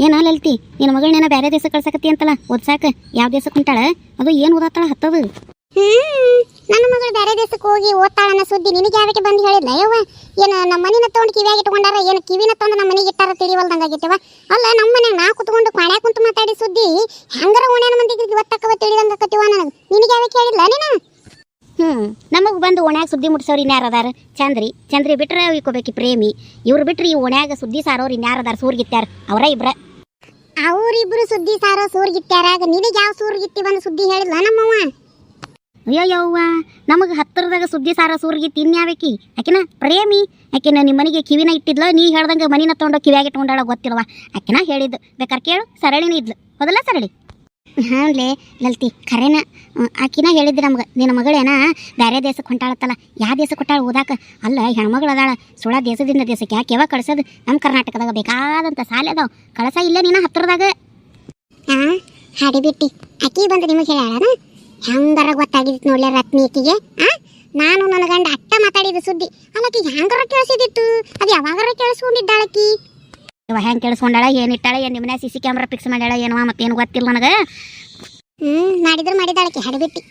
ಏನ ಲಲಿತಿ ನಿನ್ನ ಮಗಳನ್ನೇನ ಬೇರೆ ದೇಶಕ್ಕೆ ಕಳ್ಸಕತ್ತಿ ಅಂತಲ್ಲ ಓದ್ಸಾಕ ಯಾವ ದೇಶಕ್ಕೆ ಹೊಂಟಾಳ ಅದು ಏನು ಓದಾತಾಳ ಹತ್ತದು ನನ್ನ ಮಗಳು ಬೇರೆ ದೇಶಕ್ಕೆ ಹೋಗಿ ಓದ್ತಾಳನ್ನ ಸುದ್ದಿ ನಿನಗೆ ಯಾವಕ್ಕೆ ಬಂದು ಹೇಳಿಲ್ಲ ಯವ್ವ ಏನು ನಮ್ಮ ಮನಿನ ತೊಗೊಂಡು ಕಿವಿಯಾಗ ಇಟ್ಕೊಂಡಾರ ಏನು ಕಿವಿನ ತಂದು ನಮ್ಮ ಮನೆಗೆ ಇಟ್ಟಾರ ತಿಳಿವಲ್ದಂಗಾಗೈತವ ಅಲ್ಲ ನಮ್ಮ ಮನ್ಯಾಗ ನಾ ಕುತ್ಕೊಂಡು ಕ್ವಾಣ್ಯಾ ಕುಂತು ಮಾತಾಡಿ ಸುದ್ದಿ ಹಂಗಾರ ಓಣ್ಯಾನ ಮಂದಿಗೆ ಇವತ್ತಕ್ಕವ ತಿಳಿದಂಗಾಕತ್ತಿವ ನನಗೆ ನಿನಗೆ ಯಾವಕ್ಕೆ ಹೇಳಿಲ್ಲ ನೀನು ನಮಗೆ ಬಂದು ಓಣ್ಯಾಗ ಸುದ್ದಿ ಮುಟ್ಸೋರು ಇನ್ಯಾರು ಅದಾರ ಚಂದ್ರಿ ಬಿಟ್ರೆ ಇಕ್ಕೋಬೇಕಿ ಪ್ರೇಮಿ ಇವ್ರು ಬಿಟ್ರೆ ಈ ಓಣ್ಯಾಗ ಸುದ್ದಿ ಸಾರೋರು ಇನ್ಯಾರು ಅದಾರ ಸೂರ್ಗಿತ್ಯಾರ ಅವರ ಇಬ್ರ ಅವರಿಬ್ರು ಸುದ್ದಿ ಸಾರೋ ಸೂರ್ಗಿತ್ಯಾರಾಗ ನಿನಗೆ ಯಾವ ಸೂರ್ಗಿತ್ತಿ ಬಂದು ಸುದ್ದಿ ಹೇಳಿಲ್ಲ ನಮ್ಮವ್ವ ಅಯ್ಯವ್ವ ನಮಗೆ ಹತ್ತಿರದಾಗ ಸುದ್ದಿ ಸಾರೋ ಸೂರ್ಗಿತ್ತಿ ಇನ್ಯಾವೇಕಿ ಆಕಿನ ಪ್ರೇಮಿ ಆಕಿನ ನಿಮ್ಮ ಮನೆಗೆ ಕಿವಿನ ಇಟ್ಟಿದ್ಲ ನೀ ಹೇಳ್ದಂಗೆ ಮನಿನ ತೊಗೊಂಡು ಕಿವಿಯಾಗಿ ಇಟ್ಕೊಂಡಾಳ ಗೊತ್ತಿಲ್ವ ಆಕಿನ ಹೇಳಿದ್ದು ಬೇಕಾರೆ ಕೇಳು ಸರಳಿನ ಇದ್ಲು ಹೌದಲ್ಲ ಸರಳಿ ಹಾಂಲೇ ಲಲ್ತಿ ಖರೇನ ಆಕಿನ ಹೇಳಿದ್ರಿ ನಮ್ಗೆ ನಿನ್ನ ಮಗಳೇನ ಬೇರೆ ದೇಶಕ್ಕೆ ಹೊಂಟಾಳತ್ತಲ್ಲ ಯಾವ ದೇಶಕ್ಕೆ ಹೊಂಟಾಳ ಓದಾಕ ಅಲ್ಲ ಹೆಣ್ಮಗಳು ಅದಾಳ ಸುಳ ದೇಶದಿಂದ ದೇಶಕ್ಕೆ ಯಾಕೆ ಯಾವಾಗ ಕಳ್ಸೋದು ನಮ್ಮ ಕರ್ನಾಟಕದಾಗ ಬೇಕಾದಂಥ ಸಾಲ ಅದಾವ ಕಳಸ ಇಲ್ಲ ನೀನು ಹತ್ತಿರದಾಗ ಹಾಡಿಬಿಟ್ಟಿ ಆಕಿ ಬಂದು ನಿಮಗೆ ಹೇಳ್ಯಾಳನ ಹೆಂಗಾರ ಗೊತ್ತಾಗಿತ್ತು ನೋಡ್ಲಿ ರತ್ನಿ ಆಕಿಗೆ ನಾನು ನನ್ನ ಗಂಡ ಅಟ್ಟ ಮಾತಾಡಿದ ಸುದ್ದಿ ಅಲ್ಲಕಿ ಹೆಂಗಾರ ಕೇಳಿಸಿದಿತ್ತು ಅದು ಯಾವಾಗಾರ ಕೇಳಿಸ್ಕೊಂಡಿದ್ದಾಳಕಿ ಇವ ಹೆಂಗೆ ಕೇಳಿಸ್ಕೊಂಡಾಳ ಏನಿಟ್ಟಾಳ ಏನು ನಿಮ್ಮನೆ ಸಿ ಕ್ಯಾಮ್ರಾ ಫಿಕ್ಸ್ ಮಾಡ್ಯಾಳ ಏನವ ಮತ್ತೇನು ಗೊತ್ತಿಲ್ಲ ನನಗೆ ಮಾಡಿದ್ರು ಮಾಡಿದಾಳಕಿ ಹಾಡಿಬಿಟ್ಟಿ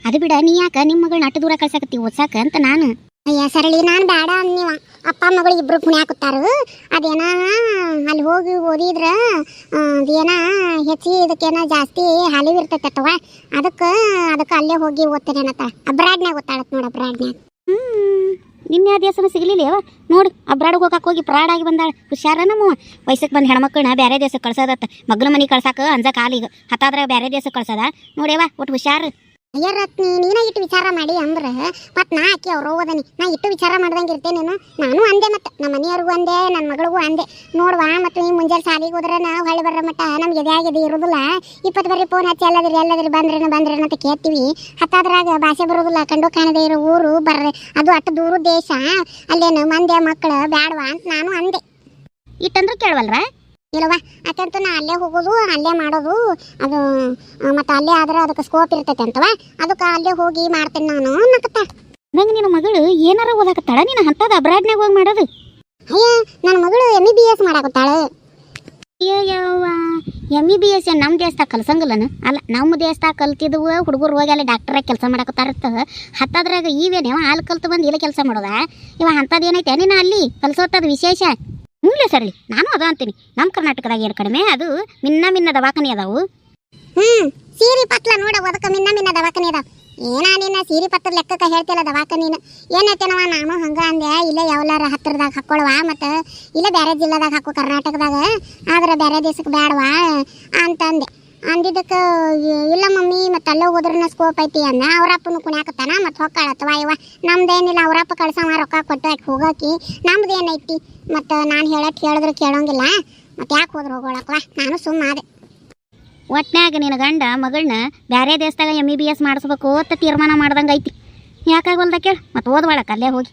ಅದು ಬಿಡ ನೀ ಯಾಕೆ ನಿಮ್ಮ ಮಗಳನ್ನ ಅಟ್ಟು ದೂರ ಕಳ್ಸಾಕತ್ತಿ ಓದ್ಸಾಕ ಅಂತ ನಾನು ಅಯ್ಯ ಸರಳಿ ನಾನು ಬೇಡ ಅನ್ನಿವ ಅಪ್ಪ ಮಗಳು ಇಬ್ರು ಪುಣ್ಯ ಹಾಕುತ್ತಾರು ಅದೇನ ಅಲ್ಲಿ ಹೋಗಿ ಓದಿದ್ರ ಅದೇನ ಹೆಚ್ಚಿ ಇದಕ್ಕೇನ ಜಾಸ್ತಿ ಹಾಲಿವ್ ಇರ್ತೈತವ ಅದಕ್ಕೆ ಅಲ್ಲೇ ಹೋಗಿ ಓದ್ತೇನೆ ಅನ್ನತ್ತ ಅಬ್ರಾಡ್ನ್ಯಾಗ ಓದ್ತಾಳತ್ ನೋಡು ಅಬ್ರಾಡ್ನ್ಯಾಗ ನಿನ್ನೆ ಆ ದೇಶನ ಸಿಗಲಿಲ್ಲ ನೋಡು ಅಬ್ರಾಡಿಗೆ ಹೋಗಿ ಪ್ರಾಡಾಗಿ ಬಂದಾಳ ಹುಷಾರ ನಮ್ಮ ವಯಸ್ಸಕ್ಕೆ ಬಂದು ಹೆಣ್ಮಕ್ಳನ್ನ ಬೇರೆ ದೇಶಕ್ಕೆ ಕಳ್ಸೋದತ್ತ ಮಗ್ಳ ಮನೆ ಕಳ್ಸಾಕ ಅಂಜ ಕಾಲಿಗೆ ಹತ್ತಾದ್ರೆ ಬೇರೆ ದೇಶಕ್ಕೆ ಕಳ್ಸೋದ ನೋಡ್ಯವ ಒಟ್ಟು ಹುಷಾರು ಅಯ್ಯ ರತ್ನಿ ನೀನ ಇಟ್ಟು ವಿಚಾರ ಮಾಡಿ ಅಂದ್ರೆ ಮತ್ತೆ ನಾ ಆಕಿ ಅವ್ರು ಓದನಿ ನಾ ಇಟ್ಟು ವಿಚಾರ ಮಾಡ್ದಂಗೆ ಇರ್ತೇನೇನು ನಾನು ಅಂದೆ ಮತ್ತೆ ನಮ್ಮ ಮನೆಯವ್ರಿಗೂ ಅಂದೆ ನನ್ನ ಮಗಳಿಗೂ ಅಂದೆ ನೋಡುವ ಮತ್ತು ಈ ಮುಂಜಾನೆ ಶಾಲೆಗೆ ಹೋದ್ರೆ ನಾವು ಹೊಳ್ಳಿ ಬರೋ ಮಟ್ಟ ನಮ್ಗೆ ಎದೆ ಇರೋದಿಲ್ಲ 20 ಬರ್ರಿ ಫೋನ್ ಹಚ್ಚಿ ಎಲ್ಲದಿರಿ ಬಂದ್ರೇನ ಅಂತ ಕೇಳ್ತೀವಿ ಹತ್ತಾದ್ರಾಗ ಭಾಷೆ ಬರೋದಿಲ್ಲ ಕಂಡು ಕಾಣದೇ ಇರೋ ಊರು ಬರ್ರೆ ಅದು ಅಷ್ಟು ದೂರ ದೇಶ ಅಲ್ಲೇನು ಮಂದೆ ಮಕ್ಕಳು ಬ್ಯಾಡವಾ ಅಂತ ನಾನು ಅಂದೆ ಇಟ್ಟಂದ್ರೆ ಕೇಳವಲ್ರ ಇಲ್ಲವಾ ಅಕ್ಕಂತೂ ನಾ ಅಲ್ಲೇ ಹೋಗೋದು ಅಲ್ಲೇ ಮಾಡೋದು ಅದು ಮತ್ತು ಅಲ್ಲೇ ಆದ್ರೆ ಅದಕ್ಕೆ ಸ್ಕೋಪ್ ಇರ್ತೈತೆ ಅಂತವ ಅದಕ್ಕೆ ಅಲ್ಲೇ ಹೋಗಿ ಮಾಡ್ತೇನೆ ನಾನು ಅನ್ನಕತ್ತ ನಂಗೆ ನಿನ್ನ ಮಗಳು ಏನಾರ ಓದಾಕತ್ತಾಳ ನೀನು ಅಂಥದ್ದು ಅಬ್ರಾಡ್ನಾಗ ಹೋಗಿ ಮಾಡೋದು ಅಯ್ಯ ನನ್ನ ಮಗಳು MBBS ಮಾಡಾಕತ್ತಾಳೆ ಅಯ್ಯವ್ವ MBBS ನಮ್ಮ ದೇಶದಾಗ ಕಲ್ಸಂಗಿಲ್ಲನ ಅಲ್ಲ ನಮ್ಮ ದೇಶದಾಗ ಕಲ್ತಿದ್ವು ಹುಡುಗರು ಹೋಗಿ ಅಲ್ಲಿ ಡಾಕ್ಟರಾಗಿ ಕೆಲಸ ಮಾಡಕತ್ತಾರತ್ತ ಹತ್ತಾದ್ರಾಗ ಇವೇನೇವ ಅಲ್ಲಿ ಕಲ್ತು ಬಂದು ಇಲ್ಲ ಕೆಲಸ ಮಾಡೋದ ಇವ ಅಂಥದ್ದು ಏನೈತೆ ನೀನು ಅಲ್ಲಿ ಕಲ್ಸೋತ್ತದ ವಿಶೇಷ ಹ್ಞೂ ಸರಳಿ ನಾನು ಅದ ಅಂತೀನಿ ನಮ್ಮ ಕರ್ನಾಟಕದಾಗ ಏನು ಕಡಿಮೆ ಅದು ಮಿನ್ನ ದವಾಖಾನೆ ಅದಾವು ಸೀರಿ ಪತ್ಲ ನೋಡ ಅದಕ್ಕೆ ಮಿನ್ನ ದವಾಖಾನೆ ಅದಾವ ಏನ ನಿನ್ನ ಸೀರಿ ಪತ್ರದ ಲೆಕ್ಕಕ್ಕೆ ಹೇಳ್ತಿಲ್ಲ ದವಾಖಾನಿನ ಏನೈತೇನವ ನಾನು ಹಂಗ ಅಂದೆ ಇಲ್ಲೇ ಯಾವಲಾರ ಹತ್ತಿರದಾಗ ಹಾಕ್ಕೊಳ್ವಾ ಮತ್ತು ಇಲ್ಲೇ ಬೇರೆ ಜಿಲ್ಲೆದಾಗ ಹಾಕೋ ಕರ್ನಾಟಕದಾಗ ಆದ್ರೆ ಬೇರೆ ದೇಶಕ್ಕೆ ಬೇಡವಾ ಅಂತ ಅಂದೆ ಅಂದಿದ್ದಕ್ಕೆ ಇಲ್ಲ ಮಮ್ಮಿ ಮತ್ತು ಅಲ್ಲೇ ಹೋದ್ರನ್ನ ಸ್ಕೋಪ್ ಐತಿ ಅಂದ ಅವ್ರಪ್ಪನು ಕುಣ್ಯಾಕತ್ತಾನ ಮತ್ತು ಹೊಕ್ಕಾಳತ್ತವ ಇವ ನಮ್ದೇನಿಲ್ಲ ಅವ್ರಪ್ಪ ಕಳ್ಸವ ರೊಕ್ಕ ಕೊಟ್ಟು ಯಾಕೆ ಹೋಗೋಕಿ ನಮ್ದು ಏನೈತಿ ಮತ್ತು ನಾನು ಹೇಳಿದ್ರೆ ಕೇಳೋಂಗಿಲ್ಲ ಮತ್ತು ಯಾಕೆ ಹೋದ್ರೆ ಹೋಗೋಳಕ್ವ ನಾನು ಸುಮ್ಮಾದೆ ಒಟ್ನ್ಯಾಗ ನಿನ್ನ ಗಂಡ ಮಗಳನ್ನ ಬೇರೆ ದೇಶದಾಗ MBBS ಮಾಡಿಸ್ಬೇಕು ಅಂತ ತೀರ್ಮಾನ ಮಾಡ್ದಂಗೆ ಐತಿ ಯಾಕಾಗಲ್ದ ಕೇಳ ಮತ್ತು ಓದ್ವಾಳಕ್ಕೆ ಅಲ್ಲೇ ಹೋಗಿ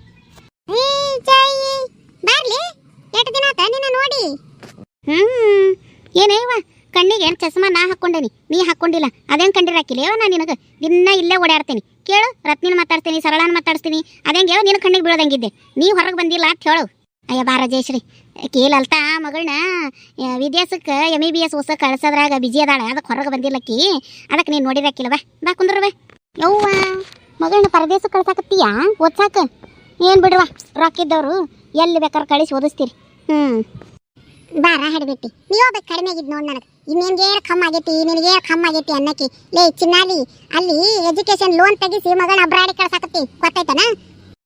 ಬರ್ಲಿ ಎಷ್ಟು ದಿನ ಆತ ನಿನ್ನ ನೋಡಿ ಏನೇವ ಕಣ್ಣಿಗೆ ಏನು ಚಸ್ಮಾ ನಾ ಹಾಕ್ಕೊಂಡೇನಿ ನೀ ಹಾಕ್ಕೊಂಡಿಲ್ಲ ಅದೇನು ಕಂಡಿರಾಕಿಲ್ಲ ನಾ ನಿನಗೆ ದಿನ ಇಲ್ಲೇ ಓಡಾಡ್ತೀನಿ ಕೇಳು ರತ್ನಿನ ಮಾತಾಡ್ತೀನಿ ಸರಳನ ಮಾತಾಡ್ತೀನಿ ಅದೇಂಗೆ ನಿನ್ನ ಕಣ್ಣಿಗೆ ಬೀಳೋದಂಗಿದ್ದೆ ನೀ ಹೊರಗೆ ಬಂದಿಲ್ಲ ಅಂತ ಹೇಳು ಅಯ್ಯ ಬಾರ ಜಯಶ್ರೀ ಕೇಳಲ್ತಾ ಮಗಳನ್ನ ವಿದೇಶಕ್ಕೆ MBBS ಹೊಸ ಕಳ್ಸೋದ್ರಾಗ ಬಿಜಿ ಅದಾಳ ಅದಕ್ಕೆ ಹೊರಗೆ ಬಂದಿಲ್ಲಕ್ಕಿ ಅದಕ್ಕೆ ನೀನು ನೋಡಿರಾಕಿಲ್ಲವ ಬಾ ಕುಂದ್ರವ ಯವ್ವ ಮಗಳನ್ನ ಪರದೇಶಕ್ಕೆ ಕಳ್ಸಾಕತ್ತೀಯಾ ಓದ್ಸಾಕ ಏನು ಬಿಡ್ವಾ ರೊಕ್ಕಿದ್ದವರು ಎಲ್ಲಿ ಬೇಕಾದ್ರೆ ಕಳಿಸಿ ಓದಿಸ್ತೀರಿ ಬಾರ ಹಿಡ್ಬಿಟ್ಟಿ ನೀವು ಹೋಗ್ಬೇಕು ಕಡಿಮೆ ಆಗಿದ್ದು ನೋಡಿ ನನಗೆ ನಿನಗೆ ಕಮ್ಮ ಆಗೈತಿ ಅನ್ನಕ್ಕೆ ಲೇ ಚಿನ್ನಾಲಿ ಅಲ್ಲಿ ಎಜುಕೇಶನ್ ಲೋನ್ ತೆಗಿಸಿ ಮಗಳನ್ನ ಅಬ್ರಾಡಿ ಕಳ್ಸಾಕತ್ತಿ ಗೊತ್ತಾಯ್ತಾನ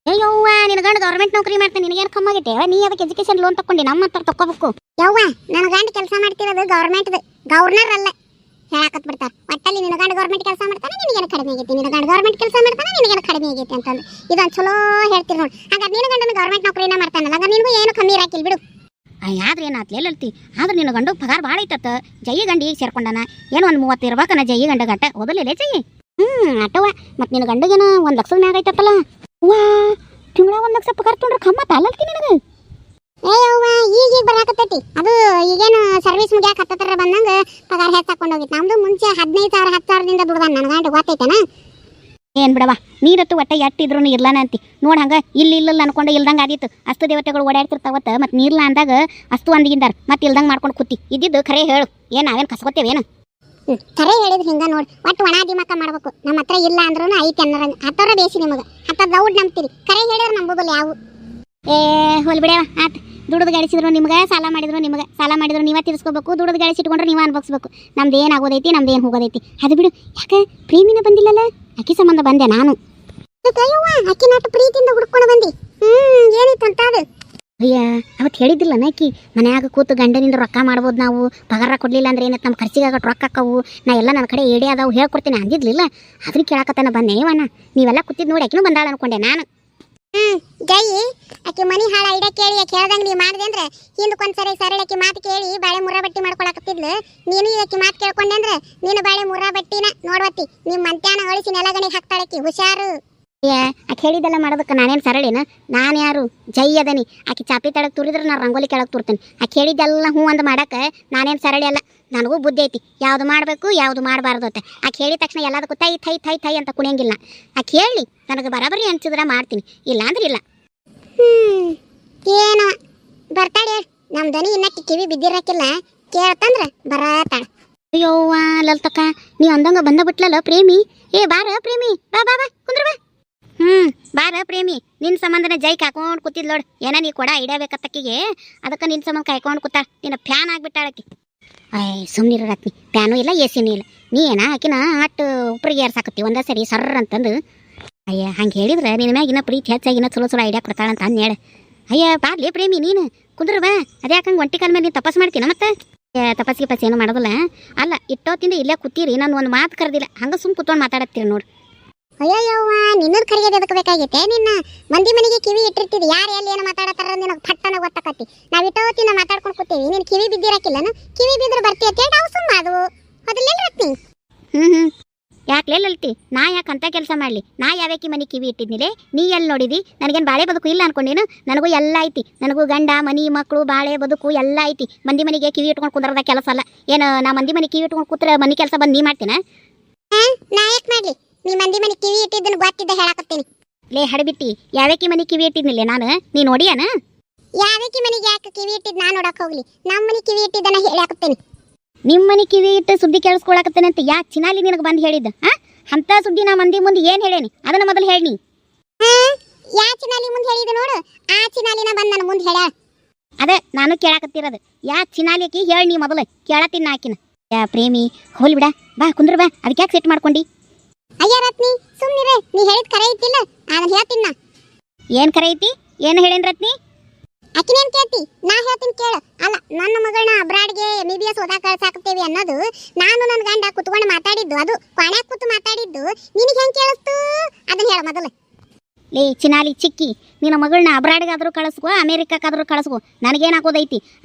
ಅಯ್ಯವ್ವ ನಿನ್ನ ಗಂಡ ಗೌರ್ಮೆಂಟ್ ನೌಕರಿ ಮಾಡ್ತಾನೆ ನಿನಗೇನು ಕಮ್ಮ ಆಗೈತೆ ನೀ ಅದಕ್ಕೆ ಎಜುಕೇಶನ್ ಲೋನ್ ತಗೊಂಡು ನಮ್ಮ ಹತ್ರ ತಗೋಬೇಕು ಯವ್ವ ನನ್ನ ಗಂಡ ಕೆಲಸ ಮಾಡ್ತಿರೋದು ಗೌರ್ಮೆಂಟ್ದು ಗವರ್ನರ್ ಅಲ್ಲ ಹೇಳಾಕತ್ ಬಿಡ್ತಾರೆ ಒಟ್ಟಲ್ಲಿ ನಿನ್ನ ಗಂಡ ಗೌರ್ಮೆಂಟ್ ಕೆಲಸ ಮಾಡ್ತಾನೆ ನಿನಗೇನು ಕಡಿಮೆ ಆಗೈತಿ ನಿನ್ನ ಗಂಡ ಗೌರ್ಮೆಂಟ್ ಕೆಲಸ ಮಾಡ್ತಾನೆ ನಿನಗೇನು ಕಡಿಮೆ ಆಗೈತಿ ಅಂತಂದು ಇದೊಂದು ಚಲೋ ಹೇಳ್ತೀರಿ ನೋಡಿ ಹಾಗಾದ್ರೆ ನಿನ್ನ ಗಂಡನ ಗೌರ್ಮೆಂಟ್ ನೌಕರಿನ ಮಾಡ್ತಾನಲ್ಲ ಹಾಗಾದ್ರೆ ನಿನಗೂ ಏನು ಕಮ್ಮಿ ಇರಾಕಿಲ್ಲ ಬಿಡು ಆದ್ರೆ ಏನಾತ್ಲಿ ಎಲ್ಲಲ್ತಿ ಆದ್ರೆ ನಿನ್ನ ಗಂಡು ಪಗಾರ ಭಾಳ ಐತತ್ತ ಜಯಿ ಗಂಡಿ ಈಗ ಸೇರ್ಕೊಂಡಾನ ಏನು ಒಂದು 30 ಇರ್ಬೇಕನ ಜಯಿ ಗಂಡ ಗಂಟ ಓದಲಿಲ್ಲ ಜಯಿ ಅಟ್ಟವ ಮತ್ತು ನಿನ್ನ ಗಂಡಗೇನ 1 ಲಕ್ಷದ ಮ್ಯಾಗ ಐತತ್ತಲ್ಲ ವಾ ತಿಂಗಳ 1 ಲಕ್ಷ ಪಗಾರ ತೊಗೊಂಡ್ರೆ ಕಮ್ಮತ್ತ ಅಲ್ಲಲ್ತಿ ನಿನಗೆ ಏಯವ್ವ ಈಗ ಬರಾಕತ್ತೈತಿ ಅದು ಈಗೇನು ಸರ್ವಿಸ್ ಮುಗಿಯಾಕ ಹತ್ತತ್ರ ಬಂದಂಗೆ ಪಗಾರ ಹೆಚ್ಚಾಕೊಂಡು ಹೋಗಿತ್ತು ನಮ್ದು ಮುಂಚೆ 15,000 10,000ದಿಂದ ದುಡ್ದಾನ ನನ್ನ ಗಂಡ ಗೊತ್ತೈತನ ಏನು ಬಿಡವಾ ನೀ ನೀರತ್ತು ಒಟ್ಟ ಎಟ್ಟಿದ್ರು ಇರ್ಲಾನ ಅಂತಿ ನೋಡ್ ಹಂಗ ಇಲ್ಲ ಅನ್ಕೊಂಡು ಇಲ್ದಂಗೆ ಆದಿತ್ತು ಅಸ್ತು ದೇವತೆಗಳು ಓಡಾಡ್ತಿರ್ತಾವತ್ತ ಮತ್ತು ನೀರ್ಲ ಅಂದಾಗ ಅಸ್ತು ಅಂದಿಗಿಂದಾರ ಮತ್ತೆ ಇಲ್ದಂಗೆ ಮಾಡ್ಕೊಂಡು ಕೂತಿ ಇದ್ದಿದ್ದು ಖರೆ ಹೇಳು ಏನು ನಾವೇನು ಕಸ್ಕೊತೇವೇನು ಕರೆ ಹೇಳಿದ್ರೆ ಹಿಂಗ ನೋಡ್ ಒಟ್ಟು ಒಣ ದಿಮಾಕ ಮಾಡ್ಬೇಕು ನಮ್ಮ ಹತ್ರ ಇಲ್ಲ ಅಂದ್ರೂ ಐತಿ ಅನ್ನೋರಂಗ ಹತ್ತರ ಬೇಸಿ ನಿಮಗೆ ಹತ್ತ ದೌಡ್ ನಂಬ್ತೀರಿ ಕರೆ ಹೇಳಿದ್ರೆ ನಂಬೋದಿಲ್ಲ ಯಾವ ಏ ಹೊಲ್ ಬಿಡ್ಯಾವ ಆತ ದುಡ್ದು ಗಳಿಸಿದ್ರು ನಿಮ್ಗೆ ಸಾಲ ಮಾಡಿದ್ರು ನೀವೇ ತೀರಿಸ್ಕೋಬೇಕು ದುಡ್ದು ಗಳಿಸಿಟ್ಕೊಂಡ್ರೆ ನೀವೇ ಅನ್ಭವಿಸ್ಬೇಕು ನಮ್ದು ಏನು ಆಗೋದೈತಿ ನಮ್ದು ಏನು ಹೋಗೋದೈತಿ ಅದು ಬಿಡು ಯಾಕೆ ಪ್ರೇಮಿನ ಬಂದಿಲ್ಲಲ್ಲ ಅಕ್ಕಿ ಸಂಬಂಧ ಬಂದೆ ನಾನು ಅಕ್ಕಿ ನಾಟ ಪ್ರೀತಿಯಿಂದ ಹುಡ್ಕೊಂಡು ಬಂದಿ ಏನಿತ್ತು ಅಂತ ಅದು ಅಯ್ಯ ಅವತ್ತು ಹೇಳಿದ್ದಿಲ್ಲ ನಾಕಿ ಮನ್ಯಾಗ ಕೂತು ಗಂಡನಿಂದ ರೊಕ್ಕ ಮಾಡ್ಬೋದು ನಾವು ಪಗಾರ ಕೊಡ್ಲಿಲ್ಲ ಅಂದ್ರೆ ಏನಕ್ಕೆ ನಮ್ಮ ಖರ್ಚಿಗೆ ಆಗಟ್ಟು ರೊಕ್ಕ ಅಕ್ಕವು ನಾ ಎಲ್ಲ ನನ್ನ ಕಡೆ ಏಡಿ ಅದಾವು ಹೇಳ್ಕೊಡ್ತೀನಿ ಅಂದಿದ್ಲಿಲ್ಲ ಅದನ್ನ ಕೇಳಕತ್ತಾನ ಬಂದೆ ಇವಣ್ಣ ನೀವೆಲ್ಲ ಕೂತಿದ್ ನೋಡಿ ಆಕಿನೂ ಬಂದಾಳ ಅನ್ಕೊಂಡೆ ನಾನು ಜೈ ಆಕೆ ಮನಿ ಹಾಳ ಐಡ ಕೇಳಿ ಕೇಳ್ದಂಗೆ ನೀವು ಮಾಡಿದೆ ಅಂದ್ರೆ ಹಿಂದಕ್ಕೊಂದ್ಸರಿ ಸರಳಕ್ಕೆ ಮಾತು ಕೇಳಿ ಬಾಳೆ ಮುರ್ರಾ ಬಟ್ಟಿ ಮಾಡ್ಕೊಳಕತ್ತಿದ್ಲು ನೀನು ಇದಕ್ಕೆ ಮಾತು ಕೇಳ್ಕೊಂಡೆ ಅಂದ್ರೆ ನೀನು ಬಾಳೆ ಮುರ್ರಾ ಬಟ್ಟಿನ ನೋಡ್ವತ್ತಿ ನಿಮ್ಮ ಮಂತ್ಯಾನ ಅಳಿಸಿ ನೆಲಗಣಿಗೆ ಹಾಕ್ತಾಳಕ್ಕಿ ಹುಷಾರು ಆಕೆ ಹೇಳಿದೆಲ್ಲ ಮಾಡೋದಕ್ಕೆ ನಾನೇನು ಸರಳೇನ ನಾನು ಯಾರು ಜೈ ಅದನಿ ಆಕೆ ಚಾಪಿ ತಳಗೆ ತುರಿದ್ರೆ ನಾನು ರಂಗೋಲಿ ಕೆಳಗೆ ತುರ್ತೇನೆ ಆಕೆ ಹೇಳಿದ್ದೆಲ್ಲ ಹ್ಞೂ ಅಂದ್ ಮಾಡಕ್ಕೆ ನಾನೇನು ಸರಳಿ ಅಲ್ಲ ನನಗೂ ಬುದ್ಧಿ ಐತಿ ಯಾವುದು ಮಾಡಬೇಕು ಯಾವುದು ಮಾಡಬಾರ್ದು ಅಂತ ಆಕೆ ಹೇಳಿದ ತಕ್ಷಣ ಎಲ್ಲದಕ್ಕೂ ತೈ ಥೈ ಥೈ ಥೈ ಅಂತ ಕುಣಿಯಂಗಿಲ್ಲ ಆಕೆ ಹೇಳಿ ನನಗೆ ಬರಾಬರಿ ಅನ್ಸಿದ್ರೆ ಮಾಡ್ತೀನಿ ಇಲ್ಲ ಅಂದ್ರೆ ಇಲ್ಲ ಏನೋ ಬರ್ತಾಳೆ ನಮ್ಮ ದನಿ ಇನ್ನಕ್ಕೆ ಕಿವಿ ಬಿದ್ದಿರಕ್ಕಿಲ್ಲ ಕೇಳ್ತಂದ್ರೆ ಬರತಾಳ ಅಯ್ಯೋವ್ವ ಲಲ್ತಕ್ಕ ನೀ ಅಂದಂಗ ಬಂದ ಬಿಟ್ಲಲ್ಲ ಪ್ರೇಮಿ ಏ ಬಾರ ಪ್ರೇಮಿ ಬಾ ಬಾ ಬಾ ಕುಂದ್ರ ಬಾ ಬಾರ ಪ್ರೇಮಿ ನಿನ್ನ ಸಂಬಂಧನ ಜೈ ಕಾಯ್ಕೊಂಡು ಕೂತಿದ್ ನೋಡು ಏನ ನೀ ಕೊಡ ಇಡಬೇಕತ್ತಕ್ಕಿಗೆ ಅದಕ್ಕೆ ನಿನ್ನ ಸಂಬಂಧ ಕಾಯ್ಕೊಂಡು ಕೂತ ನಿನ್ನ ಫ್ಯಾನ್ ಆಗ್ಬಿಟ್ಟಾಳಕಿ ಸುಮ್ಮನಿರ ರತ್ನಿ ಫ್ಯಾನು ಇಲ್ಲ ಎ ಸಿನೂ ಇಲ್ಲ ನೀ ಏನ ಆಕಿನ ಅಟ್ಟು ಉಪ್ರಿಗೆ ಏರ್ಸಾಕತ್ತಿ ಒಂದೇ ಸರಿ ಸರ್ರ ಅಂತಂದು ಅಯ್ಯ ಹಂಗೆ ಹೇಳಿದ್ರೆ ನಿನ್ನ ಮ್ಯಾಗ ಇನ್ನೂ ಪ್ರೀತಿ ಹೆಚ್ಚಾಗಿ ಇನ್ನೂ ಚಲೋ ಐಡಿಯಾ ಕೊಡ್ತಾಳಂತ ಅಂದೇಳ ಅಯ್ಯ ಬಾರ್ಲಿ ಪ್ರೇಮಿ ನೀನು ಕುಂದ್ರ ಬಾ ಅದ್ಯಾಕೆ ಹಂಗೆ ಒಂಟಿ ಕಾಲ ಮೇಲೆ ನೀನು ತಪಸ್ ಮಾಡ್ತೀನ ಮತ್ತೆ ತಪಸ್ಸಿಗೆ ಪಸ್ ಏನು ಮಾಡೋದಿಲ್ಲ ಅಲ್ಲ ಇಟ್ಟೋತಿಂದ ಇಲ್ಲೇ ಕೂತೀರಿ ನಾನು ಒಂದು ಮಾತು ಕರೆದಿಲ್ಲ ಹಂಗೆ ಸುಮ್ಮ ಕೂತ್ಕೊಂಡು ಮಾತಾಡತ್ತೀರಿ ನೋಡು ಅಯ್ಯಯ್ಯವ್ವ ನಿನ್ನದ್ ಕರಿಯೋದು ಎದಕ್ಕೆ ಬೇಕಾಗೈತೆ ನಿನ್ನ ಮಂದಿ ಮನೆಗೆ ಕಿವಿ ಇಟ್ಟಿರ್ತಿದ್ ಯಾರು ಎಲ್ಲಿ ಏನು ಮಾತಾಡತ್ತಾರ ನಿನಗೆ ಪಟ್ಟನ ಗೊತ್ತಾಕತಿ ನಾವು ಇಟ್ಟೋತಿಂದ ಮಾತಾಡ್ಕೊಂಡು ಕೂತೀವಿ ನೀನು ಕಿವಿ ಬಿದ್ದಿರಕ್ಕಿಲ್ಲನ ಕಿವಿ ಬಿದ್ರೆ ಬರ್ತೀಯ ಅಂತ ನಾವು ಸುಮ್ಮ ಅದು ಅದಲ್ಲೇನು ರತ್ನಿ ಯಾಕೆ ಲಲ್ತಿ ನಾ ಯಾಕೆ ಅಂತ ಕೆಲಸ ಮಾಡಲಿ ನಾ ಯಾವ್ಯಾಕಿ ಮನೆ ಕಿವಿ ಇಟ್ಟಿದ್ನಿಲೆ ನೀ ಎಲ್ಲಿ ನೋಡಿದಿ ನನಗೇನು ಬಾಳೆ ಬದುಕು ಇಲ್ಲ ಅನ್ಕೊಂಡೇನು ನನಗೂ ಎಲ್ಲ ಐತಿ ನನಗೂ ಗಂಡ ಮನಿ ಮಕ್ಕಳು ಬಾಳೆ ಬದುಕು ಎಲ್ಲ ಐತಿ ಮಂದಿ ಮನೆಗೆ ಕಿವಿ ಇಟ್ಕೊಂಡು ಕುಂದ್ರದ ಕೆಲಸ ಅಲ್ಲ ಏನು ನಾ ಮಂದಿ ಮನೆ ಕಿವಿ ಇಟ್ಕೊಂಡು ಕೂತ್ರೆ ಮನೆ ಕೆಲಸ ಬಂದು ನೀ ಮಾಡ್ತೀನ ನಾ ಯಾಕೆ ಮಾಡ್ಲಿ ನೀ ಮಂದಿ ಮನೆ ಕಿವಿ ಇಟ್ಟಿದ್ದನ್ನು ಗೊತ್ತಿದ್ದ ಹೇಳಕತ್ತೀನಿ ಲೇ ಹಡಬಿಟ್ಟಿ ಯಾವ್ಯಾಕಿ ಮನೆ ಕಿವಿ ಇಟ್ಟಿದ್ನಿಲ್ಲ ನಾನು ನೀ ನೋಡಿಯಾನ ಯಾವ್ಯಾಕಿ ಮನೆಗೆ ಯಾಕೆ ಕಿವಿ ಇಟ್ಟಿದ್ದು ನಾನು ನೋಡಕ್ ಹೋಗ್ಲಿ ನಮ್ಮ ಮನೆ ಕಿವಿ ಇಟ್ಟಿದ್ದನ್ನ ಹೇಳಕತ್ತೀನಿ ನಿಮ್ಮ ಮನೆ ಕಿವಿ ಇಟ್ಟು ಸುದ್ದಿ ಕೇಳಿಸ್ಕೊಳಕತ್ತೇನೆ ಅಂತ ಯಾಕೆ ಚಿನಾಲಿ ನಿನಗೆ ಬಂದು ಹೇಳಿದ್ದ ಅಂತ ಸುದ್ದಿ ನಾ ಮಂದಿ ಮುಂದೆ ಏನು ಹೇಳೇನಿ ಅದನ್ನ ಮೊದಲು ಹೇಳಿ ಯಾ ಚಿನಾಲಿ ಮುಂದೆ ಹೇಳಿದ ನೋಡು ಆ ಚಿನಾಲಿನ ಬಂದು ನನ್ನ ಮುಂದೆ ಹೇಳ ಅದೇ ನಾನು ಕೇಳಕತ್ತಿರೋದು ಯಾ ಚಿನಾಲಿಕಿ ಹೇಳಿ ನೀ ಮೊದಲು ಕೇಳತ್ತೀನಿ ಆಕಿನ ಯಾ ಪ್ರೇಮಿ ಹೋಲ್ ಬಿಡ ಬಾ ಕುಂದ್ರ ಬಾ ಅದಕ್ಕೆ ಯಾಕೆ ಸೆಟ್ ಮಾಡ್ಕೊಂಡಿ ಅಯ್ಯ ರತ್ನಿ ಸುಮ್ಮನಿರೆ ನೀ ಹೇಳಿದ ಕರೆ ಐತಿಲ್ಲ ಅದನ್ನ ಹೇಳ್ತೀನಿ ನಾ ಏನು ಕರೆ ಐತಿ ಏನು ಹೇಳೇನ್ ರತ್ನಿ ಆಕಿನೇನ್ ಕೇಳ್ತಿ ನಾ ಹೇಳ್ತೀನಿ ಕೇಳು ಅಲ್ಲ ನನ್ನ ಮಗಳನ್ನ ಅಬ್ರಾಡ್ಗೆ MBBS ಓದಾಕ ಕಳ್ಸಾಕತ್ತೇವಿ ಅನ್ನೋದು ನಾನು ನನ್ನ ಗಂಡ ಕುತ್ಕೊಂಡು ಮಾತಾಡಿದ್ದು ಅದು ಕೊನೆಯಾಗ ಕೂತು ಮಾತಾಡಿದ್ದು ನಿನಗೆ ಹೆಂಗೆ ಕೇಳಿಸ್ತು ಅದನ್ನ ಹೇಳ ಮೊದಲು ಲೇ ಚಿನಾಲಿ ಚಿಕ್ಕಿ ನಿನ್ನ ಮಗಳನ್ನ ಅಬ್ರಾಡ್ಗಾದ್ರೂ ಕಳಿಸ್ಕೋ ಅಮೇರಿಕಾಕಾದ್ರೂ ಕಳಿಸ್ಕೋ ನನಗೇನಾಗೋದೈತಿ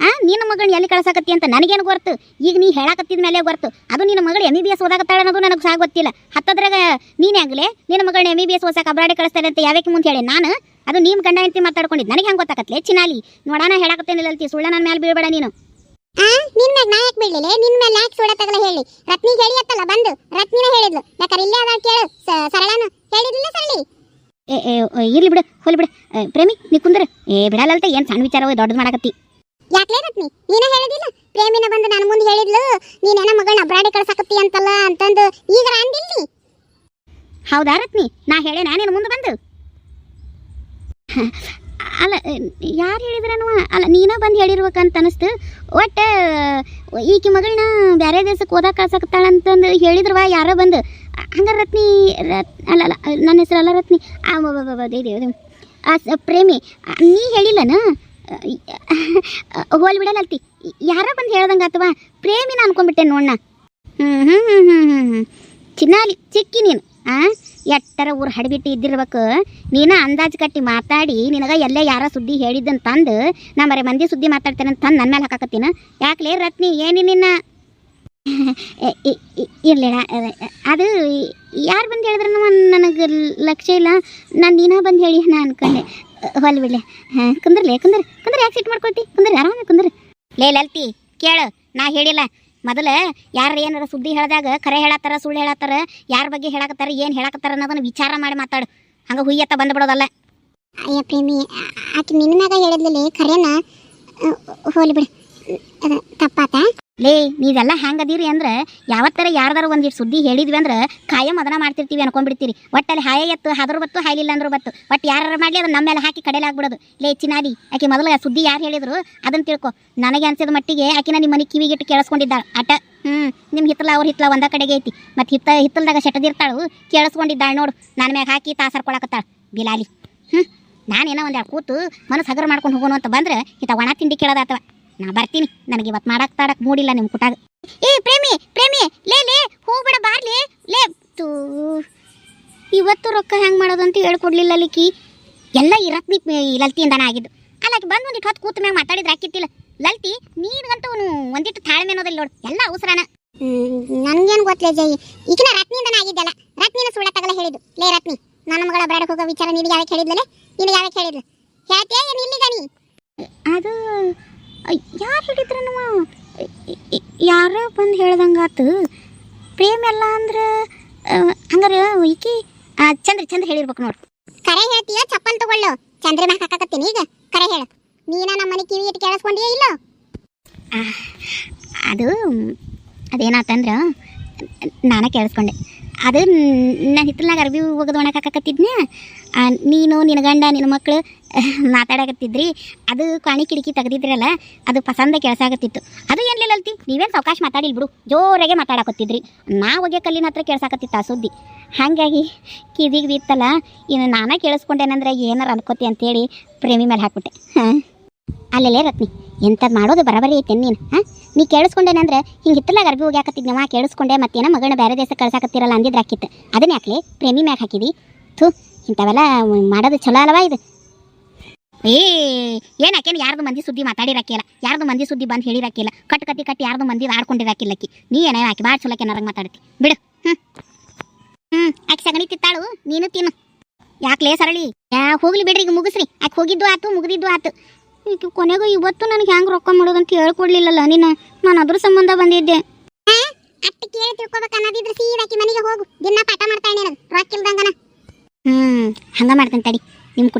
ನಿನ್ನ ಮಗಳನ್ನ ಎಲ್ಲಿ ಕಳ್ಸಾಕತ್ತಿ ಅಂತ ನನಗೇನು ಗೊತ್ತು ಈಗ ನೀ ಹೇಳಕತ್ತಿದ ಮೇಲೆ ಗೊತ್ತು ಅದು ನಿನ್ನ ಮಗಳು MBBS ಓದಾಕತ್ತಾಳ ಅನ್ನೋದು ನನಗೆ ಸಹ ಗೊತ್ತಿಲ್ಲ ಹತ್ತದ್ರಾಗ ನೀನೇ ಆಗಲೇ ನಿನ್ನ ಮಗಳನ್ನ MBBS ಓದಾಕ ಅಬ್ರಾಡಿಗೆ ಕಳಿಸ್ತಾರೆ ಅಂತ ಯಾವ್ಯಾಕೆ ಮುಂದೆ ಹೇಳಿ ನಾನು ಅದು ನಿಮ್ಮ ಗಂಡ ಹೆಂಡತಿ ಮಾತಾಡ್ಕೊಂಡಿದ್ದು ನನಗೆ ಹೆಂಗೆ ಗೊತ್ತಾಕತ್ಲೆ ಚಿನಾಲಿ ನೋಡೋಣ ಹೇಳಕತ್ತೇನಿಲ್ಲಲ್ತಿ ಸುಳ್ಳ ನನ್ನ ಮೇಲೆ ಬೀಳ್ಬೇಡ ನೀನು ನಿನ್ ಮ್ಯಾಗ ನಾ ಯಾಕೆ ಬೀಳಲಿಲ್ಲ ನಿನ್ ಮೇಲೆ ಯಾಕೆ ಸುಡ ತಗಲ ಹೇಳಿ ರತ್ನಿಗೆ ಹೇಳಿಯತ್ತಲ್ಲ ಬಂದು ರತ್ನಿನ ಹೇಳಿದ್ಲು ಯಾಕಂದ್ರೆ ಇಲ್ಲೇ ಅದ ಕೇಳು ಸರಳನು ಹೇಳಿದ್ಲಿಲ್ಲ ಸರಳಿ ಇರ್ಲಿ ಬಿಡು ಹೋಲಿ ಬಿಡು ಪ್ರೇಮಿ ನೀ ಕುಂದ್ರ ಬಿಡಲ್ಲಲ್ತ ಏನು ಸಣ್ಣ ವಿಚಾರ ದೊಡ್ಡದು ಮಾಡಕತ್ತಿ ಯಾಕ್ಲೇ ರತ್ನಿ ನೀನ ಹೇಳಿದಿಲ್ಲ ಪ್ರೇಮಿನ ಬಂದು ನನ್ನ ಮುಂದೆ ಹೇಳಿದ್ಲು ನೀನೇನ ಮಗಳನ್ನ ಅಬ್ರಾಡಿ ಕಳ್ಸಾಕತ್ತಿ ಅಂತಲ್ಲ ಅಂತಂದು ಈಗ ಅಂದಿಲ್ಲಿ ಹೌದಾ ರತ್ನಿ ನಾ ಹೇಳೇ ನಾನೇನು ಮುಂದೆ ಬಂದು ಅಲ್ಲ ಯಾರು ಹೇಳಿದ್ರನು ಅಲ್ಲ ನೀನ ಬಂದು ಹೇಳಿರ್ಬೇಕಂತ ಅನಿಸ್ತು ಒಟ್ಟು ಈಕಿ ಮಗಳನ್ನ ಬೇರೆ ದೇಶಕ್ಕೆ ಓದಾಕ ಕಳ್ಸಕತ್ತಾಳಂತಂದು ಹೇಳಿದ್ರವ ಯಾರೋ ಬಂದು ಹಂಗಾರೆ ರತ್ನಿ ಅಲ್ಲ ನನ್ನ ಹೆಸರಲ್ಲ ರತ್ನಿ ಪ್ರೇಮಿ ನೀ ಹೇಳಿಲ್ಲನ ಹೋಲ್ ಬಿಡಲ್ಲಲ್ತಿ ಯಾರೋ ಬಂದು ಹೇಳ್ದಂಗೆ ಅಥವಾ ಪ್ರೇಮಿನ ಅನ್ಕೊಂಡ್ಬಿಟ್ಟೆ ನೋಡಣ್ಣ ಚಿನ್ನಾಲಿ ಚಿಕ್ಕಿ ನೀನು ಎಟ್ಟರ ಊರು ಹಡಿಬಿಟ್ಟು ಇದ್ದಿರ್ಬೇಕು ನೀನು ಅಂದಾಜು ಕಟ್ಟಿ ಮಾತಾಡಿ ನಿನಗೆ ಎಲ್ಲೇ ಯಾರ ಸುದ್ದಿ ಹೇಳಿದ್ದಂತ ತಂದು ನಾ ಬರೀ ಮಂದಿ ಸುದ್ದಿ ಮಾತಾಡ್ತೇನೆ ಅಂತ ತಂದು ನನ್ನ ಮೇಲೆ ಹಾಕತ್ತೀನ ಯಾಕಲೇ ರತ್ನಿ ಏನು ನಿನ್ನ ಇರಲಿಲ್ಲ ಅದು ಯಾರು ಬಂದು ಹೇಳಿದ್ರೆ ನನಗೆ ಲಕ್ಷ್ಯ ಇಲ್ಲ ನಾನು ನೀನ ಬಂದು ಹೇಳಿ ನಾ ಅನ್ಕೊಂಡೆ ಹೊಲ್ ಬಿಡ್ಲೆ ಕುಂದ್ರಲೇ ಕುಂದ್ರ ಯಾಕೆ ಸಿಟ್ಟು ಮಾಡ್ಕೊಳ್ತಿ ಕುಂದ್ರ ಆರಾಮ ಕುಂದ್ರ ಲೇ ಲಲ್ತಿ ಕೇಳು ನಾ ಹೇಳಿಲ್ಲ ಮೊದಲ ಯಾರು ಏನಾರ ಸುದ್ದಿ ಹೇಳಿದಾಗ ಖರೆ ಹೇಳತ್ತಾರ ಸುಳ್ಳು ಹೇಳತ್ತಾರ ಯಾರ ಬಗ್ಗೆ ಹೇಳಕತ್ತಾರ ಏನು ಹೇಳಕತ್ತಾರ ಅನ್ನೋದನ್ನ ವಿಚಾರ ಮಾಡಿ ಮಾತಾಡು. ಹಂಗೆ ಹುಯ್ಯತ್ತ ಬಂದ್ಬಿಡೋದಲ್ಲ. ಅಯ್ಯ ಪ್ರೇಮಿ, ಆಕೆ ನಿನ್ನ ಮ್ಯಾಗ ಹೇಳಿದ್ಲೇ ಖರೇನ, ಹೋಲಿ ಬಿಡು, ತಪ್ಪಾತ. ಲೇ ನೀವೆಲ್ಲ ಹೆಂಗದೀರಿ ಅಂದ್ರೆ ಯಾವತ್ತರ ಯಾರ್ದಾರ ಒಂದಿಷ್ಟು ಸುದ್ದಿ ಹೇಳಿದ್ವಿ ಅಂದ್ರೆ ಕಾಯಂ ಅದನ್ನ ಮಾಡ್ತಿರ್ತೀವಿ ಅನ್ಕೊಂಡ್ಬಿಡ್ತೀರಿ. ಒಟ್ಟಲ್ಲಿ ಹಾಯ ಎತ್ತು ಹಾದ್ರು ಬತ್ತು ಹಾಯ್ಲಿಲ್ಲ ಅಂದ್ರೂ ಬತ್ತು. ಒಟ್ಟು ಯಾರು ಮಾಡಲಿ ಅದನ್ನ ನಮ್ಮ ಮೇಲೆ ಹಾಕಿ ಕಡೆಯಲ್ಲಿ ಆಗ್ಬಿಡೋದು. ಲೇ ಚಿನ್ನಾಡಿ, ಆಕೆ ಮೊದಲು ಸುದ್ದಿ ಯಾರು ಹೇಳಿದ್ರು ಅದನ್ನ ತಿಳ್ಕೊ. ನನಗೆ ಅನ್ಸಿದ ಮಟ್ಟಿಗೆ ಆಕಿನ ನಿಮ್ಮ ಮನೆ ಕಿವಿಗಿಟ್ಟು ಕೇಳಿಸ್ಕೊಂಡಿದ್ದಾಳೆ ಆಟ. ನಿಮ್ಮ ಹಿತ್ತಲ ಅವ್ರ ಹಿತ್ತಲ ಒಂದ ಕಡೆಗೆ ಐತಿ, ಮತ್ತು ಹಿತ್ತಲ್ದಾಗ ಶೆಟದಿರ್ತಾಳು ಕೇಳಿಸ್ಕೊಂಡಿದ್ದಾಳೆ ನೋಡು. ನನ್ನ ಮ್ಯಾಗ ಹಾಕಿ ತಾಸರ್ಕೊಳಕತ್ತಾಳ ಬಿಲಾಲಿ. ನಾನೇನೋ ಒಂದೆರಡು ಕೂತು ಮನಸ್ಸು ಹಗರ ಮಾಡ್ಕೊಂಡು ಹೋಗೋಣ ಅಂತ ಬಂದ್ರೆ ಈತ ಒಣ ತಿಂಡಿ ಕೇಳೋದಾತವ. ನಾ ಬರ್ತೀನಿ, ನನಗೆ ಇವತ್ತು ಮಾಡಕ್ ಮೂಡಿಲ್ಲ ನಿಮ್ಮ ಕುಟಾಗ. ಏ ಪ್ರೇಮಿ ಪ್ರೇಮಿ, ಲೇ ಲೇ ಹೋಗ್ಬಿಡ ಬಾರ್ಲಿ ಲೇ. ತೂ ಇವತ್ತು ರೊಕ್ಕ ಹೆಂಗೆ ಮಾಡೋದು ಅಂತ ಹೇಳ್ಕೊಡ್ಲಿಲ್ಲ ಲಿಕ್ಕಿ. ಎಲ್ಲ ಈ ರತ್ನಿ ಲಲ್ತಿಯಿಂದನೇ ಆಗಿದ್ದು. ಅಲ್ಲ ಆಕೆ ಬಂದು ಒಂದಿಟ್ಟು ಹೊತ್ತು ಕೂತ ಮ್ಯಾಗ ಮಾತಾಡಿದ್ರೆ ಹಾಕಿತ್ತಿಲ್ಲ. ಲಲ್ತಿ ನೀನ್ಗಂತೂ ಒಂದಿಟ್ಟು ತಾಳ್ಮೆ ಅನ್ನೋದಿಲ್ಲ ನೋಡು, ಎಲ್ಲ ಅವಸರನ. ನನ್ಗೇನು ಗೊತ್ತಲೇ ಜೈ, ಈಗಿನ ರತ್ನಿಯಿಂದನೇ ಆಗಿದ್ದಲ್ಲ. ರತ್ನಿನ ಸುಳ್ಳ ತಗಲ ಹೇಳಿದ್ದು. ಲೇ ರತ್ನಿ, ನನ್ನ ಮಗಳ ಬ್ರಾಡಕ್ಕೆ ಹೋಗೋ ವಿಚಾರ ನಿನಗೆ ಯಾವಾಗ ಹೇಳಿದ್ಲೇ? ನಿನಗೆ ಯಾವಾಗ ಹೇಳಿದ್ಲು? ಹೇಳ್ತೇ ಏನು ಇಲ್ಲಿಗ ನೀ? ಅದು ಯಾರು ಹೇಳಿದ್ರು ನಮ್ಮ ಯಾರ ಬಂದು ಹೇಳ್ದಂಗಾತು. ಪ್ರೇಮ್ ಎಲ್ಲ ಅಂದ್ರೆ ಹಂಗಾರೆ ಈಕಿ ಚಂದ್ರ ಹೇಳಿರ್ಬೇಕು ನೋಡು. ಕರೆ ಹೇಳ್ತೀಯ ಚಪ್ಪಲ್ ತಗೊಳ್ಳು, ಚಂದ್ರ ಮ್ಯಾಗ ಹಾಕಕತ್ತೀನಿ ಈಗ. ಕರೆ ಹೇಳು, ನೀನ ನಮ್ಮ ಮನೆ ಕಿವಿ ಇಟ್ಟು ಕೇಳಿಸ್ಕೊಂಡಿಯೇ ಇಲ್ಲ? ಅದೇನಾತಂದ್ರೆ ನಾನು ಕೇಳಿಸ್ಕೊಂಡೆ. ಅದು ನಾನು ಹಿತ್ತಲ್ನಾಗ ಅರ್ಬಿ ಒಗದು ಒಣಗಾಕತ್ತಿದ್ನೆ. ನೀನು ನಿನ್ನ ಗಂಡ ನಿನ್ನ ಮಕ್ಕಳು ಮಾತಾಡಕತ್ತಿದ್ರಿ. ಅದು ಕಾಣಿ ಕಿಟಕಿ ತೆಗೆದಿದ್ರಲ್ಲ, ಅದು ಪಸಂದ ಕೇಳ್ಸಾಕತ್ತಿತ್ತು. ಅದು ಏನಿಲ್ಲ ಅಲ್ತಿ, ನೀವೇನು ಸಾವಕಾಶ ಮಾತಾಡಿಲ್ಲ ಬಿಡು, ಜೋರಾಗೆ ಮಾತಾಡಕತ್ತಿದ್ರಿ. ನಾ ಒಗೆ ಕಲ್ಲಿನ ಹತ್ರ ಕೇಳ್ಸಾಕತ್ತಿತ್ತು ಆ ಸುದ್ದಿ. ಹಾಗಾಗಿ ಕಿವಿಗೆ ಬಿತ್ತಲ್ಲ, ಇನ್ನು ನಾನೇ ಕೇಳಿಸ್ಕೊಂಡೇನಂದ್ರೆ ಏನಾರು ಅನ್ಕೋತಿ ಅಂತೇಳಿ ಪ್ರೇಮಿ ಮೇಲೆ ಹಾಕ್ಬಿಟ್ಟೆ. ಅಲ್ಲೇ ರತ್ನಿ, ಎಂಥದ್ದು ಮಾಡೋದು ಬರಬರಿ ಐತೆ ನೀನು. ನೀ ಕೇಳಿಸ್ಕೊಂಡೇನಂದ್ರೆ ಹಿಂಗೆ ಹಿತ್ತಲಾಗ ಅರ್ಬಿ ಹೋಗ್ಯಾಕತ್ತಿದ್ನವ, ಕೇಳಿಸ್ಕೊಂಡೆ, ಮತ್ತೇನೋ ಮಗಳನ್ನ ಬೇರೆ ದೇಶಕ್ಕೆ ಕಳ್ಸಾಕತ್ತಿರಲ್ಲ ಅಂದಿದ್ರೆ ಹಾಕಿತ್ತು. ಅದನ್ನ ಯಾಕಲೆ ಪ್ರೇಮಿ ಮ್ಯಾಗ ಹಾಕಿದಿ? ಇಂಥವೆಲ್ಲ ಮಾಡೋದು ಚಲೋ ಅಲ್ಲವಾ ಇದು? ಏನಾಕೇನು ಯಾರ್ದು ಮಂದಿ ಸುದ್ದಿ ಮಾತಾಡಿರಾಕಿಲ್ಲ, ಯಾರ್ದು ಮಂದಿ ಸುದ್ದಿ ಬಂದು ಹೇಳಿರಾಕಿಲ್ಲ, ಕಟ್ಟಿ ಯಾರ್ದು ಮಂದಿ ಆಡ್ಕೊಂಡಿರಾಕಿಲ್ಲಕ್ಕಿ. ನೀ ಏನೇ ಆಕಿ ಭಾಳ ಚಲೋಕೆ ನನಗೆ ಮಾತಾಡ್ತಿ ಬಿಡು. ಆಕೆ ಸಗಣಿ ತಿತ್ತಾಳು, ನೀನು ತಿನ್ನು. ಯಾಕಲೇ ಸರಳಿ? ಹೋಗ್ಲಿ ಬಿಡ್ರಿ, ಈಗ ಮುಗಿಸ್ರಿ. ಆಕೆ ಹೋಗಿದ್ದು ಆತು, ಮುಗಿದಿದ್ದು ಆತು. ಈಗ ಕೊನೆಗೂ ಇವತ್ತು ನನಗೆ ಹೆಂಗೆ ರೊಕ್ಕ ಮಾಡೋದಂತ ಹೇಳ್ಕೊಡ್ಲಿಲ್ಲಲ್ಲ ನೀನು. ನಾನು ಅದ್ರ ಸಂಬಂಧ ಬಂದಿದ್ದೆ. ಅಟ್ಟು ಕೇಳಿ ತಿಳ್ಕೊಬೇಕು ಅನ್ನೋದಿದ್ರೆ ಸೀದಾಕಿ ಮನೆಗೆ ಹೋಗು. ದಿನ ಪಾಠ ಮಾಡ್ತಾಳೆ ನೀನು ರೊಕ್ಕ ಇಲ್ದಂಗನ. ಹಂಗ ಮಾಡ್ತೇನೆ ತಡಿ. ನಿಮ್ಮ ಕುಟ